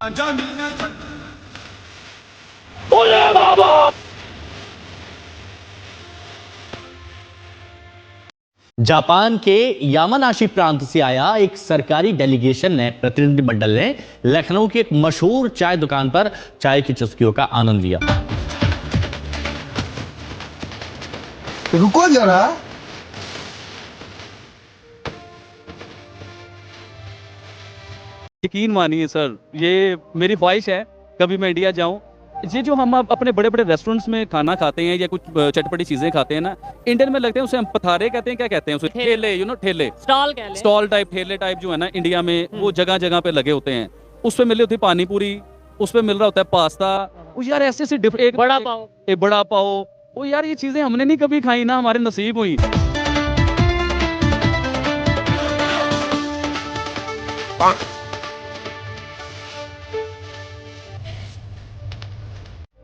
Japan के Yamanashi प्रांत से आया एक सरकारी डेलीगेशन ने प्रतिनिधिमंडल ने लखनऊ की एक मशहूर चाय दुकान पर चाय की चुस्कियों का आनंद लिया। रुको जरा, यकीन मानिए सर, ये मेरी ख्वाहिश है कभी मैं इंडिया जाऊं। ये जो हम अपने बड़े बड़े रेस्टोरेंट्स में खाना खाते हैं या कुछ चटपटी चीजें खाते हैं ना, इंडियन में लगते हैं उसे हम पथारे कहते हैं, क्या कहते हैं उसे, ठेले, ठेले, स्टॉल टाइप, ठेले टाइप जो है ना इंडिया में, वो जगह जगह पे लगे होते हैं। उस पे मिल रही होती है पानी पूरी, उस पे मिल रहा होता है पास्ता, वो यार ऐसे ऐसे एक बड़ा पाव, वो यार ये चीजें हमने नहीं कभी खाई ना हमारे नसीब हुई।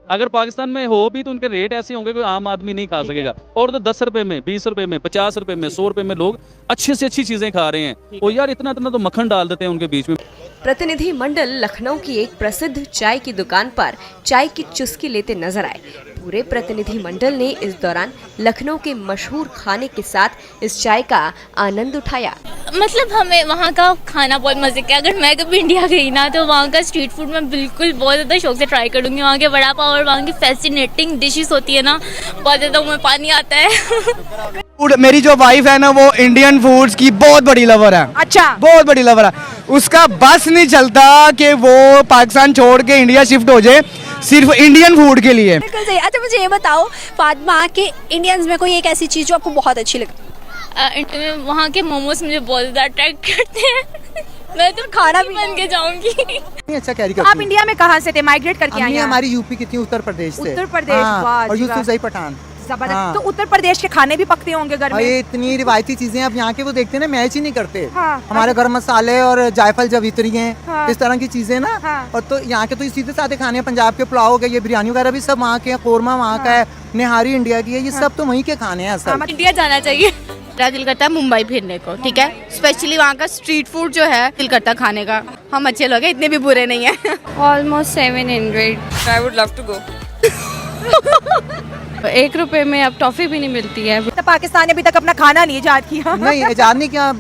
अगर पाकिस्तान में हो भी तो उनके रेट ऐसे होंगे कोई आम आदमी नहीं खा सकेगा। और तो 10 रुपए में, 20 रुपए में, 50 रुपए में, 100 रुपए में लोग अच्छी से अच्छी चीजें खा रहे हैं। और यार इतना इतना तो मक्खन डाल देते हैं उनके बीच में। प्रतिनिधि मंडल लखनऊ की एक प्रसिद्ध चाय की दुकान पर चाय की चुस्की लेते नजर आए। पूरे प्रतिनिधि मंडल ने इस दौरान लखनऊ के मशहूर खाने के साथ इस चाय का आनंद उठाया। मतलब हमें वहाँ का खाना बहुत मजे का। अगर मैं कभी इंडिया गई ना तो वहाँ का स्ट्रीट फूड मैं बिल्कुल बहुत ज़्यादा शौक से ट्राई करूँगी। वहाँ के वड़ा पाव और वहाँ की फैसिनेटिंग डिशेस होती है ना, बहुत ज़्यादा मुँह में पानी आता है। मेरी जो वाइफ है ना वो इंडियन फूड्स की बहुत बड़ी लवर है। अच्छा, बहुत बड़ी लवर है। उसका बस नहीं चलता कि वो पाकिस्तान छोड़ के इंडिया शिफ्ट हो जाए सिर्फ इंडियन फूड के लिए। बिल्कुल सही। अच्छा मुझे ये बताओ फातिमा के इंडियंस में कोई एक ऐसी चीज जो आपको बहुत अच्छी लगती है? वहाँ के मोमोज मुझे बहुत ज़्यादा अट्रैक्ट करते हैं। मैं तो खाना भी बन के जाऊंगी। अच्छा कैरी करती आप इंडिया में कहाँ से थे, माइग्रेट करके आए हैं? हमारी यूपी की थी, उत्तर प्रदेश से। उत्तर प्रदेश, वाह, और यूसुफजई पठान। जबरदस्त। तो उत्तर प्रदेश के खाने भी पकते होंगे घर में? ये इतनी रिवायती चीजें अब यहाँ के वो देखते हैं ना, मैच ही नहीं करते। हमारे हाँ। घर मसाले और जायफल जवित्री हैं, हाँ। इस तरह की चीजें ना। हाँ। और तो यहाँ के तो सीधे साधे खाने हैं। पंजाब के पुलाव हो गए, ये बिरयानी वगैरह भी सब वहाँ के हैं, कोरमा वहाँ का है, निहारी इंडिया की है, ये सब तो वहीं के खाने हैं सब। इंडिया जाना चाहिए। मेरा दिल करता है मुंबई फिरने को, ठीक है। स्पेशली वहाँ का स्ट्रीट फूड जो है दिल करता है खाने का। हम अच्छे लोग हैं, इतने भी बुरे नहीं हैं। Almost 700। I would love to go. 1 रुपए में अब टॉफी भी नहीं मिलती है। तो पाकिस्तान ने अभी तक अपना खाना नहीं इजाद किया। नहीं इजाद नहीं किया,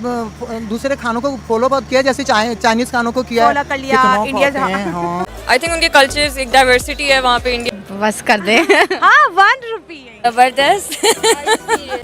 दूसरे खानों को फॉलो बहुत किया, जैसे चाइनीज खानों को किया, फॉलो कर लिया। इंडिया आई थिंक उनके कल्चर्स एक डाइवर्सिटी है वहाँ पे। इंडिया बस कर दे। हाँ 1 रुपये जबरदस्त।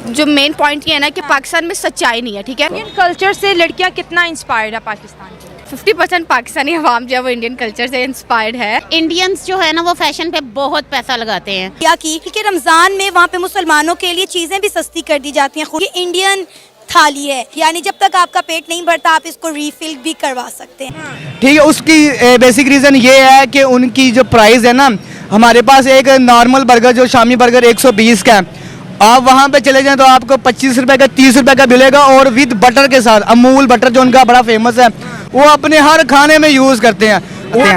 जो मेन पॉइंट ये है ना कि पाकिस्तान में सच्चाई नहीं है, ठीक है। इंडियन कल्चर से लड़कियाँ कितना इंस्पायर्ड है पाकिस्तान की? 50% पाकिस्तानी अवाम जो है वो इंडियन कल्चर से इंस्पायर्ड है। इंडियंस जो है ना वो फैशन पे बहुत पैसा लगाते हैं। क्या की क्योंकि रमजान में वहाँ पे मुसलमानों के लिए चीजें भी सस्ती कर दी जाती हैं। ये इंडियन थाली है, यानी जब तक आपका पेट नहीं भरता आप इसको रीफिल भी करवा सकते हैं। ठीक है, उसकी बेसिक रीजन ये है कि उनकी जो प्राइस है ना, हमारे पास एक नॉर्मल बर्गर जो शामी बर्गर 120 का है, आप वहाँ पे चले जाएं तो आपको 25 रुपए का 30 रुपए का मिलेगा। और विद बटर के साथ, अमूल बटर जो उनका बड़ा फेमस है, वो अपने हर खाने में यूज करते हैं।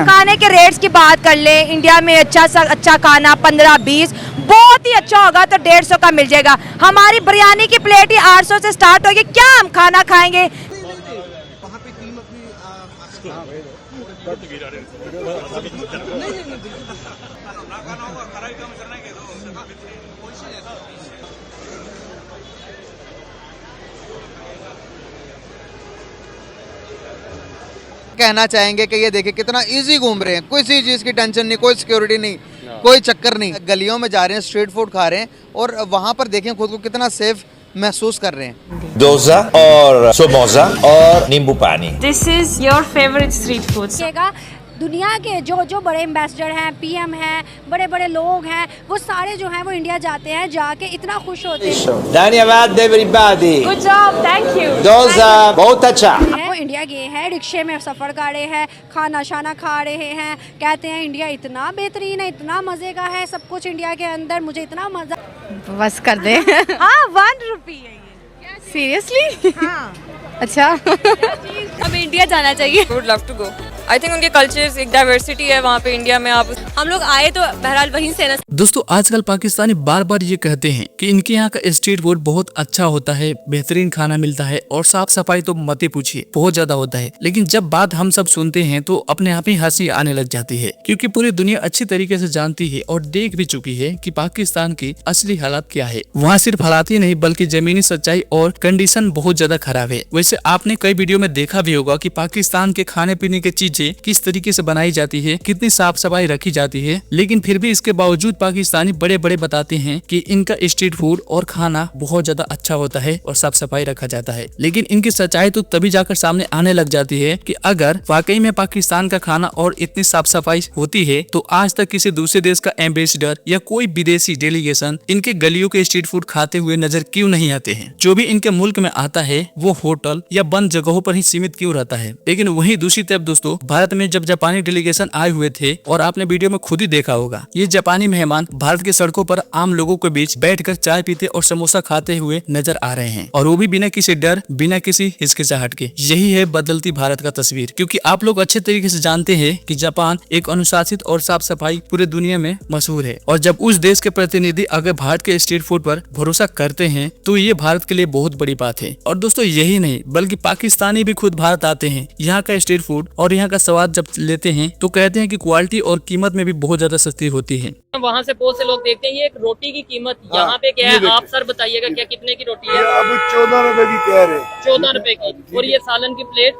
खाने के रेट्स की बात कर ले, इंडिया में अच्छा खाना 15-20 बहुत ही अच्छा होगा तो 150 का मिल जाएगा। हमारी बिरयानी की प्लेट ही 800 से स्टार्ट होगी। क्या हम खाना खाएंगे? कहना चाहेंगे कि ये देखिए कितना इजी घूम रहे हैं, किसी चीज की टेंशन नहीं, कोई सिक्योरिटी नहीं, कोई चक्कर नहीं। गलियों में जा रहे हैं, स्ट्रीट फूड खा रहे हैं और वहाँ पर देखें खुद को कितना सेफ महसूस कर रहे हैं। डोसा और समोसा और नींबू पानी। This is your favourite street food. दुनिया के जो बड़े एम्बेसडर हैं, पीएम हैं, बड़े बड़े लोग हैं, वो सारे जो हैं वो इंडिया जाते हैं, जाके इतना खुश होते हैं। धन्यवाद everybody. Good job, thank you. Dosa बहुत अच्छा। वो इंडिया गए हैं, रिक्शे में सफर कर रहे हैं, खाना शाना खा रहे हैं, कहते हैं इंडिया इतना बेहतरीन है, इतना मजे का है सब कुछ इंडिया के अंदर, मुझे इतना मजा। बस कर दे। हाँ 1 रुपये। सीरियसली? हाँ। अच्छा। हमें इंडिया जाना चाहिए। Would love to go. I think उनके कल्चर्स एक डाइवर्सिटी है वहाँ पे। इंडिया में आप हम लोग आए तो बहरहाल वहीं से ना। दोस्तों आजकल पाकिस्तानी बार बार ये कहते हैं कि इनके यहाँ का स्ट्रीट फूड बहुत अच्छा होता है, बेहतरीन खाना मिलता है और साफ सफाई तो मत ही पूछिए, बहुत ज्यादा होता है। लेकिन जब बात हम सब सुनते हैं तो अपने आप ही हंसी आने लग जाती है, क्योंकि पूरी दुनिया अच्छी तरीके से जानती है और देख भी चुकी है कि पाकिस्तान की असली हालात क्या है। वहाँ सिर्फ हालात ही नहीं बल्कि जमीनी सच्चाई और कंडीशन बहुत ज्यादा खराब है। वैसे आपने कई वीडियो में देखा भी होगा कि पाकिस्तान के खाने पीने की चीजें किस तरीके से बनाई जाती है, कितनी साफ सफाई रखी जाती है, लेकिन फिर भी इसके बावजूद पाकिस्तानी बड़े बड़े बताते हैं कि इनका स्ट्रीट फूड और खाना बहुत ज्यादा अच्छा होता है और साफ सफाई रखा जाता है। लेकिन इनकी सच्चाई तो तभी जाकर सामने आने लग जाती है कि अगर वाकई में पाकिस्तान का खाना और इतनी साफ सफाई होती है तो आज तक किसी दूसरे देश का एम्बेसडर या कोई विदेशी डेलीगेशन इनके गलियों के स्ट्रीट फूड खाते हुए नजर क्यों नहीं आते हैं। जो भी इनके मुल्क में आता है वो होटल या बंद जगहों पर ही सीमित क्यों रहता है। लेकिन वही दूसरी तरफ दोस्तों, भारत में जब जापानी डेलीगेशन आए हुए थे और आपने वीडियो में खुद ही देखा होगा, ये जापानी मेहमान भारत के सड़कों पर आम लोगों के बीच बैठकर चाय पीते और समोसा खाते हुए नजर आ रहे हैं, और वो भी बिना किसी डर, बिना किसी हिचकिचाहट के। यही है बदलती भारत का तस्वीर, क्योंकि आप लोग अच्छे तरीके से जानते हैं कि जापान एक अनुशासित और साफ सफाई पूरे दुनिया में मशहूर है, और जब उस देश के प्रतिनिधि अगर भारत के स्ट्रीट फूड पर भरोसा करते हैं तो ये भारत के लिए बहुत बड़ी बात है। और दोस्तों यही नहीं बल्कि पाकिस्तानी भी खुद भारत आते हैं, यहाँ का स्ट्रीट फूड और यहाँ का स्वाद जब लेते हैं तो कहते हैं कि क्वालिटी और कीमत में भी बहुत ज्यादा सस्ती होती है। वहाँ से बहुत से लोग देखते हैं ये एक रोटी की कीमत यहाँ पे क्या है, आप सर बताइएगा क्या कितने की रोटी है? अभी 14 रुपए की कह रहे, 14 रुपए की। और ये सालन की प्लेट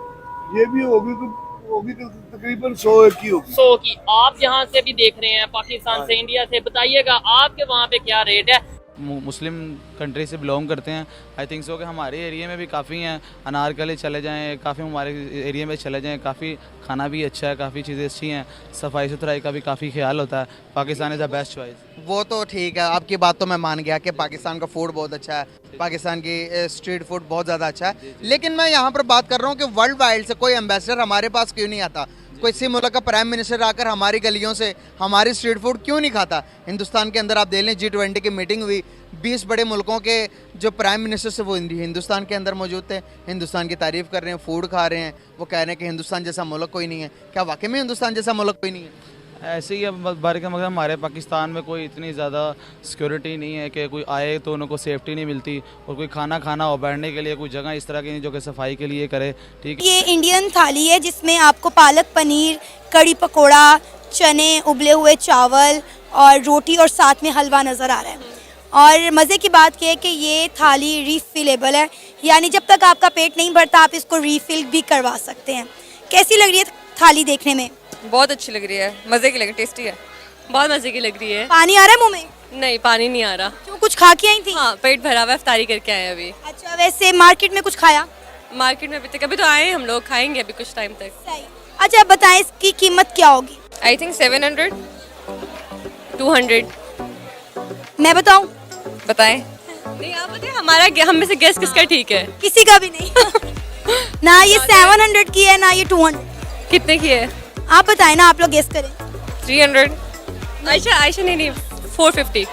ये भी होगी तो तकरीबन 100 की होगी। 100 की। आप यहाँ से भी देख रहे हैं पाकिस्तान से, इंडिया से, बताइएगा आपके वहाँ पे क्या रेट है? मुस्लिम कंट्री से बिलोंग करते हैं। आई थिंक सो कि हमारे एरिया में भी काफ़ी हैं, अनारकली चले जाएं, काफ़ी हमारे एरिया में चले जाएं, काफ़ी खाना भी अच्छा है, काफ़ी चीज़ें अच्छी हैं, सफाई सुथराई का भी काफ़ी ख्याल होता है। Pakistan is the best choice. वो तो ठीक है, आपकी बात तो मैं मान गया कि पाकिस्तान का फूड बहुत अच्छा है, पाकिस्तान की स्ट्रीट फूड बहुत ज़्यादा अच्छा है। लेकिन मैं यहाँ पर बात कर रहा हूँ कि वर्ल्ड वाइड से कोई एम्बेसडर हमारे पास क्यों नहीं आता? किसी मुल्क का प्राइम मिनिस्टर आकर हमारी गलियों से हमारी स्ट्रीट फूड क्यों नहीं खाता? हिंदुस्तान के अंदर आप देख लें, G20 की मीटिंग हुई, 20 बड़े मुल्कों के जो प्राइम मिनिस्टर से वो हिंदुस्तान के अंदर मौजूद थे, हिंदुस्तान की तारीफ़ कर रहे हैं, फूड खा रहे हैं, वो कह रहे हैं कि हिंदुस्तान जैसा मुल्क कोई नहीं है। क्या वाकई में हिंदुस्तान जैसा मुल्क कोई नहीं है? ऐसे ही बार का मतलब हमारे पाकिस्तान में कोई इतनी ज़्यादा सिक्योरिटी नहीं है कि कोई आए तो उनको सेफ्टी नहीं मिलती, और कोई खाना खाना हो बैठने के लिए कोई जगह इस तरह की नहीं जो कि सफाई के लिए करे। ठीक है, ये इंडियन थाली है जिसमें आपको पालक पनीर, कड़ी पकोड़ा, चने, उबले हुए चावल और रोटी और साथ में हलवा नज़र आ रहा है। और मज़े की बात यह है कि ये थाली रीफिलेबल है, यानी जब तक आपका पेट नहीं भरता आप इसको रीफिल भी करवा सकते हैं। कैसी लग रही है थाली देखने में? बहुत अच्छी लग रही है, मज़े की लग रही है, टेस्टी है, बहुत मज़े की लग रही है। पानी आ रहा है मुंह में? नहीं, पानी नहीं आ रहा। क्यों, कुछ खा के आई थी? हाँ, पेट भरा हुआ है, इफ्तारी करके आए अभी। अच्छा, वैसे मार्केट में कुछ खाया? मार्केट में अभी तो आए हम लोग, खाएंगे अभी कुछ टाइम तक। सही। अच्छा बताएं इसकी कीमत क्या होगी? I think 700, 200। मैं बताऊं? बताएं। नहीं आप बताएं, हमारा हम में से गेस किसका ठीक है? किसी का भी नहीं। ना ये 700 की है ना ये 200। कितने की है आप बताएं ना, आप लोग गेस करें। 300। आयशा नहीं 450।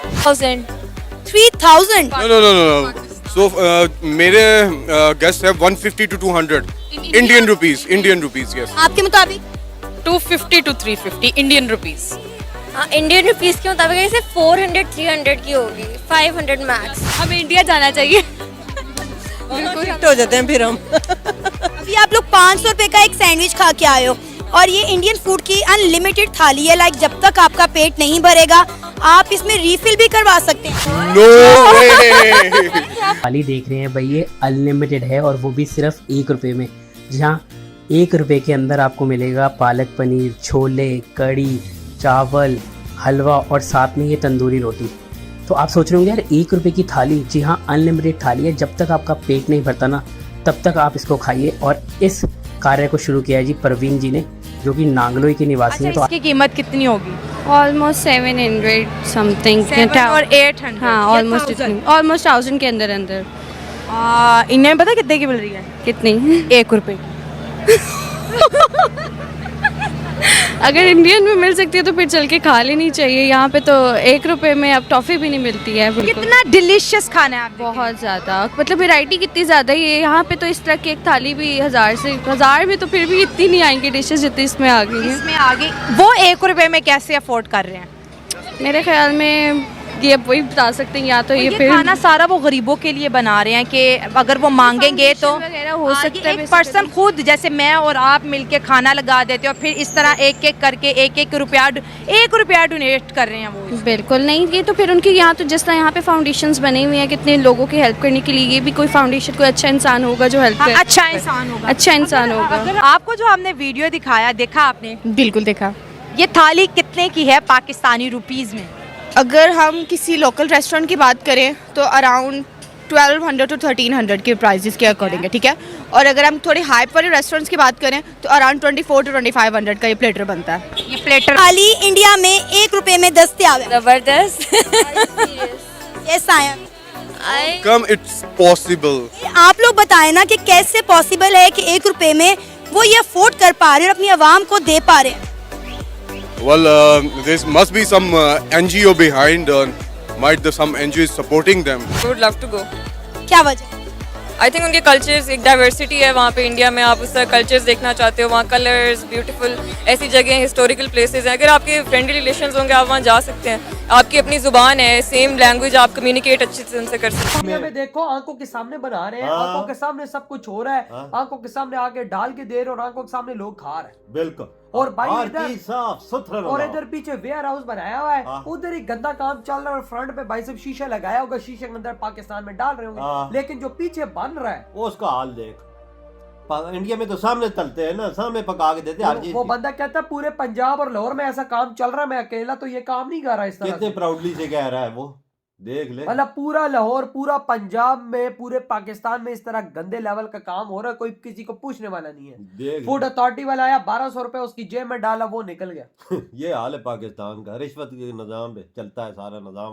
3000। नो। सो मेरे गेस्ट है 150 to 200 इंडियन रुपीस। यस। आपके मुताबिक? 250 to 350 इंडियन रुपीस। हाँ, इंडियन रुपीस के मुताबिक ऐसे 400 300 की होगी, 500 मैक्स। हमें इंडिया जाना चाहिए। बिल्कुल हिट हो जाते हैं फिर हम। अभी आप लोग 500 रुपए का एक सैंडविच खा के आए हो, और ये इंडियन फूड की अनलिमिटेड थाली है। लाइक जब तक आपका पेट नहीं भरेगा आप इसमें रीफिल भी करवा सकते हैं। थाली देख रहे हैं भाई, ये अनलिमिटेड है और वो भी सिर्फ 1 रुपये में। जहाँ 1 रुपये के अंदर आपको मिलेगा पालक पनीर, छोले, कड़ी, चावल, हलवा और साथ में ये तंदूरी रोटी। तो आप सोच रहे होंगे यार 1 रुपये की थाली, जी हाँ अनलिमिटेड थाली है, जब तक आपका पेट नहीं भरता ना तब तक आप इसको खाइए। और इस कार्य को शुरू किया है जी परवीन जी ने, जो कि नांगलोई के निवासी हैं। तो इसकी कीमत कितनी होगी? ऑलमोस्ट 700 समथिंग और 800। हाँ, ऑलमोस्ट 1000 के अंदर। इंडिया में पता कितने की मिल रही है? कितनी? 1 रुपए। अगर इंडियन में मिल सकती है तो फिर चल के खा लेनी चाहिए। यहाँ पे तो 1 रुपए में अब टॉफ़ी भी नहीं मिलती है। कितना डिलीशियस खाना है आप। बहुत ज़्यादा, मतलब वैरायटी कितनी ज़्यादा है यहाँ पे। तो इस तरह की एक थाली भी 1000 में तो फिर भी इतनी नहीं आएंगी डिशेस जितनी इसमें आ गई है। इसमें आ गई। वो 1 रुपए में कैसे अफोर्ड कर रहे हैं? मेरे ख्याल में ये वही बता सकते हैं, या तो ये फिर खाना सारा वो गरीबों के लिए बना रहे हैं कि अगर वो मांगेंगे तो वगैरह हो सकता है। एक पर्सन खुद जैसे मैं और आप मिलके खाना लगा देते हो, फिर इस तरह एक एक करके एक रुपया डोनेट कर रहे हैं वो। बिल्कुल नहीं, ये तो फिर उनके यहाँ तो जिस तरह यहाँ पे फाउंडेशंस बने हुए हैं कितने लोगों की हेल्प करने के लिए, ये भी कोई फाउंडेशन कोई अच्छा इंसान होगा जो हेल्प करे। अच्छा इंसान होगा, अच्छा इंसान होगा। अगर आपको जो हमने वीडियो दिखाया देखा आपने? बिल्कुल देखा। ये थाली कितने की है पाकिस्तानी रुपीस में? अगर हम किसी लोकल रेस्टोरेंट की बात करें तो अराउंड 1200 to 1300 के प्राइसेस के अकॉर्डिंग है, ठीक है। और अगर हम थोड़े हाइप वाले रेस्टोरेंट्स की बात करें तो अराउंड 24 to 2500 का ये प्लेटर बनता है। ये प्लेटर थाली इंडिया में 1 रुपए में दस्तयाब है। जबरदस्त। Yes ion, Come, it's possible. आप लोग बताएं ना कि कैसे पॉसिबल है कि 1 रुपए में वो ये अफोर्ड कर पा रहे हैं और अपनी आवाम को दे पा रहे हैं। Well, there must be some NGO behind. Might some NGO is supporting them. Would love to go. क्या वजह? आई थिंक उनके कल्चर्स, एक डाइवर्सिटी है वहाँ पे इंडिया में, आप उस तरह कल्चर्स देखना चाहते हो, वहाँ कलर्स, ब्यूटीफुल ऐसी जगह, हिस्टोरिकल प्लेसेस हैं। अगर आपके फ्रेंडली रिलेशंस होंगे आप वहाँ जा सकते हैं, आपकी अपनी जुबान है, सेम लैंग्वेज, आप कम्युनिकेट अच्छे से उनसे कर सकते हैं। दुनिया में देखो आंखों के सामने बना रहे हैं, आंखों के सामने सब कुछ हो रहा है, आंखों के सामने आके डाल के दे रहे और आंखों के सामने लोग खा रहे हैं। बिल्कुल। और भाई इधर साफ सुथरा और इधर पीछे वेयर हाउस बनाया हुआ है, उधर ही गंदा काम चल रहा है और फ्रंट पे भाई सब शीशा लगाया होगा, शीशे के अंदर पाकिस्तान में डाल रहे होंगे, लेकिन जो पीछे बन रहा है उसका हाल देख। इंडिया में तो सामने तलते हैं ना, सामने पका के देते हर चीज। वो बंदा कहता है पूरे पंजाब और लाहौर में ऐसा काम चल रहा है, मैं अकेला तो ये काम नहीं कर रहा इस तरह। कितने प्राउडली से कह रहा है वो, देख ले। मतलब पूरा लाहौर, पूरा पंजाब में, पूरे पाकिस्तान में इस तरह गंदे लेवल का काम हो रहा है, कोई किसी को पूछने वाला नहीं है। फूड अथॉरिटी वाला आया, 1200 रुपए उसकी जेब में डाला, वो निकल गया। ये हाल है पाकिस्तान का, रिश्वत के निजाम पे चलता है सारा निजाम।